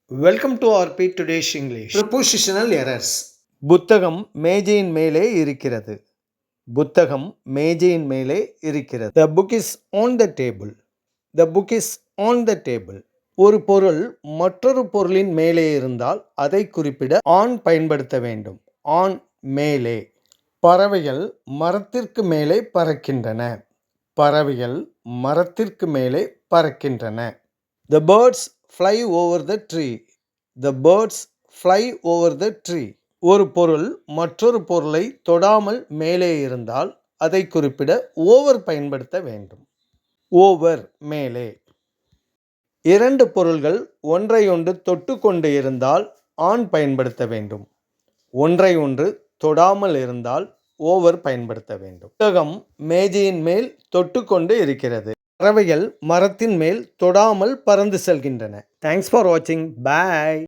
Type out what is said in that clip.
Welcome to RP today's English. Prepositional errors. புத்தகம் மேஜையின் மேலே இருக்கிறது. புத்தகம் மேஜையின் மேலே இருக்கிறது. The book is on the table. The book is on the table. ஒரு பொருள் மற்றொரு பொருளின் மேலே இருந்தால் அதை குறிப்பிட on பயன்படுத்த வேண்டும். on மேலே. பறவைகள் மரத்திற்கு மேலே பறக்கின்றன. பறவைகள் மரத்திற்கு மேலே பறக்கின்றன. The birds fly over the tree. The birds fly over the tree. ஒரு பொருள் மற்றொரு பொருளை தொடாமல் மேலே இருந்தால் அதை குறிப்பிட ஓவர் பயன்படுத்த வேண்டும். ஓவர் மேலே. இரண்டு பொருள்கள் ஒன்றையொன்று தொட்டு கொண்டு இருந்தால் ஆன் பயன்படுத்த வேண்டும். ஒன்றை ஒன்று தொடாமல் இருந்தால் ஓவர் பயன்படுத்த வேண்டும். புத்தகம் மேஜையின் மேல் தொட்டு கொண்டு இருக்கிறது. பறவைகள் மரத்தின் மேல் தொடாமல் பறந்து செல்கின்றன. தேங்க்ஸ் ஃபார் வாட்சிங். பாய்.